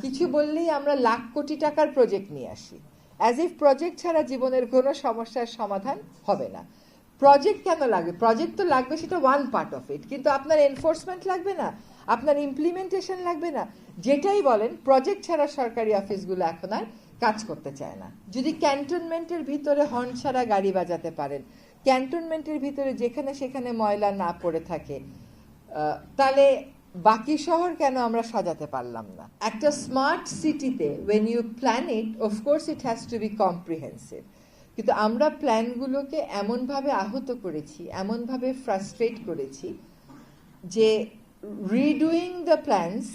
কিছু বললেই আমরা লাখ কোটি টাকার প্রজেক্ট নিয়ে আসি, অ্যাজ ইফ প্রজেক্ট ছাড়া জীবনের কোনো সমস্যার সমাধান হবে না। প্রজেক্ট কেন লাগবে? প্রজেক্ট তো লাগবে, সেটা ওয়ান পার্ট অফ ইট, কিন্তু আপনার এনফোর্সমেন্ট লাগবে না, আপনার ইমপ্লিমেন্টেশন লাগবে না। যেটাই বলেন, প্রজেক্ট ছাড়া সরকারি অফিসগুলো এখন আর কাজ করতে চায় না। যদি ক্যান্টনমেন্টের ভিতরে হর্ন ছাড়া গাড়ি বাজাতে পারেন, ক্যান্টনমেন্টের ভিতরে যেখানে সেখানে ময়লা না পড়ে থাকে, তাহলে বাকি শহর কেন আমরা সাজাতে পারলাম না? একটা স্মার্ট সিটিতে when you plan it, of course it has to be comprehensive, কিন্তু আমরা প্ল্যানগুলোকে এমনভাবে আহত করেছি, এমনভাবে ফ্রাস্ট্রেট করেছি যে redoing the plans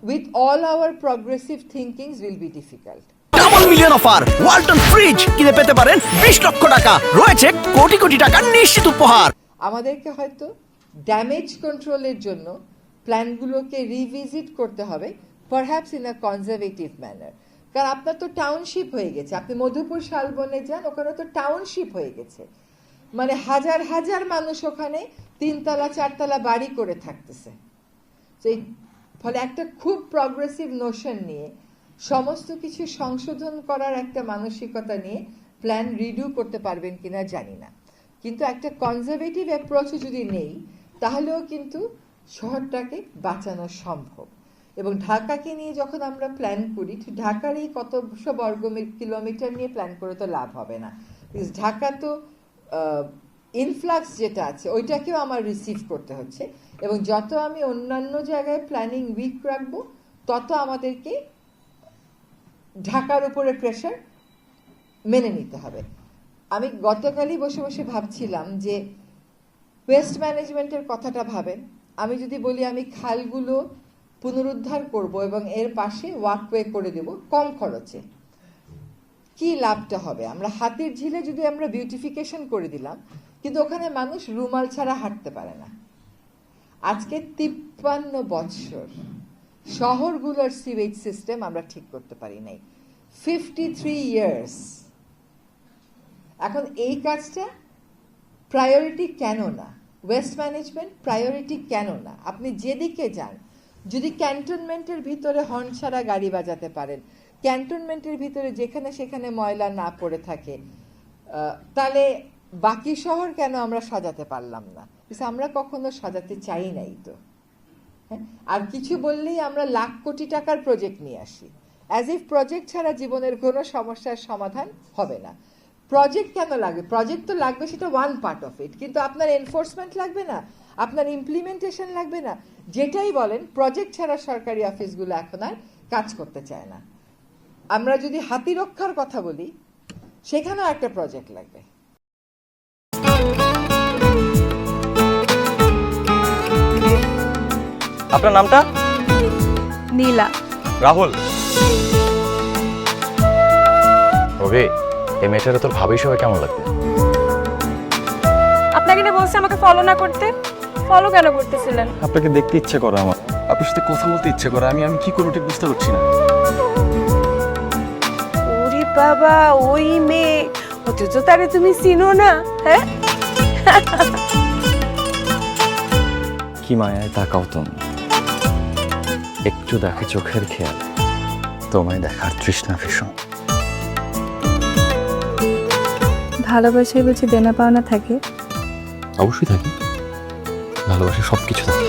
with all our progressive thinkings will be difficult. Double million offer Walton fridge কিনে পেতে পারেন 20 লক্ষ টাকা, রয়েছে কোটি কোটি টাকার নিশ্চিত উপহার। আমাদেরকে হয়তো ড্যামেজ কন্ট্রোলের জন্য প্ল্যানগুলোকে রিভিজিট করতে হবে, perhaps in a conservative manner. কারণ আপনার তো টাউনশিপ হয়ে গেছে, আপনি মধুপুর শালবনে যান, ওখানে তো টাউনশিপ হয়ে গেছে, মানে হাজার হাজার মানুষ ওখানে 3তলা 4তলা বাড়ি করে থাকতেছে। তো এই ফলে একটা খুব প্রগ্রেসিভ নোশন নিয়ে, সমস্ত কিছু সংশোধন করার একটা মানসিকতা নিয়ে প্ল্যান রিডিউ করতে পারবেন কিনা জানি না, কিন্তু একটা কনজারভেটিভ অ্যাপ্রোচও যদি নেই, তাহলেও কিন্তু শহরটাকে বাঁচানো সম্ভব। এবং ঢাকাকে নিয়ে যখন আমরা প্ল্যান করি, ঢাকার এই কতশো বর্গ কিলোমিটার নিয়ে প্ল্যান করে তো লাভ হবে না। ঢাকা তো ইনফ্লাক্স যেটা আছে ওইটাকেও আমার রিসিভ করতে হচ্ছে, এবং যত আমি অন্যান্য জায়গায় প্ল্যানিং উইক রাখবো, তত আমাদেরকে ঢাকার উপরে প্রেশার মেনে নিতে হবে। আমি গতকালই বসে বসে ভাবছিলাম যে ওয়েস্ট ম্যানেজমেন্টের কথাটা ভাবেন। আমি যদি বলি আমি খালগুলো পুনরুদ্ধার করব এবং এর পাশে ওয়াকওয়ে করে দেব কম খরচে, কি লাভটা হবে? আমরা হাতির ঝিলে যদি আমরা বিউটিফিকেশন করে দিলাম, কিন্তু ওখানে মানুষ রুমাল ছাড়া হাঁটতে পারে না। আজকে 53 বছর শহরগুলোর সিওয়েজ সিস্টেম আমরা ঠিক করতে পারি নাই, 53 ইয়ার্স। এখন এই কাজটা প্রায়োরিটি কেন না? ওয়েস্ট ম্যানেজমেন্ট প্রায়োরিটি কেন না? আপনি যেদিকে যান, যদি ক্যান্টনমেন্টের ভিতরে হর্ন ছাড়া গাড়ি বাজাতে পারেন, ক্যান্টনমেন্টের ভিতরে যেখানে সেখানে ময়লা না পড়ে থাকে, তাহলে বাকি শহর কেন আমরা সাজাতে পারলাম না? আমরা কখনো সাজাতে চাই নাই তো। হ্যাঁ, আর কিছু বললেই আমরা লাখ কোটি টাকার প্রজেক্ট নিয়ে আসি, অ্যাজ ইফ প্রজেক্ট ছাড়া জীবনের কোনো সমস্যার সমাধান হবে না। প্রজেক্ট কেন লাগবে? প্রজেক্ট তো লাগবে, সেটা ওয়ান পার্ট অফ ইট, কিন্তু আপনার এনফোর্সমেন্ট লাগবে না, আপনার ইমপ্লিমেন্টেশন লাগবে না। যেটাই বলেন, প্রজেক্ট ছাড়া সরকারি অফিসগুলো এখন আর কাজ করতে চায় না। আমরা যদি হাতি রক্ষার কথা বলি, সেখানেও একটা প্রজেক্ট লাগবে। আপনার নামটা? নীলা। রাহুল। রবি, এই মেয়েটারে তোর ভাবি সবাই কেমন লাগবে? আপনাকে না বলছে আমাকে ফলো না করতে? ফলো কেন করতেছিলেন? আপনাকে দেখতে ইচ্ছে করে আমার, আপনার সাথে কথা বলতে ইচ্ছে করে, আমি কি করব ঠিক বুঝতে পারছি না। ওরে বাবা, ওই মেয়ে, অথচ তারে তুমি চিনো না? হ্যাঁ, কি মায়ায় তাকাও তুমি, একটু দেখে চোখের খেয়াল, তোমায় দেখার তৃষ্ণা ভীষণ। ভালোবাসায় বুঝি দেনা পাওনা থাকে? অবশ্যই থাকি, ভালোবাসা সবকিছু থাকে।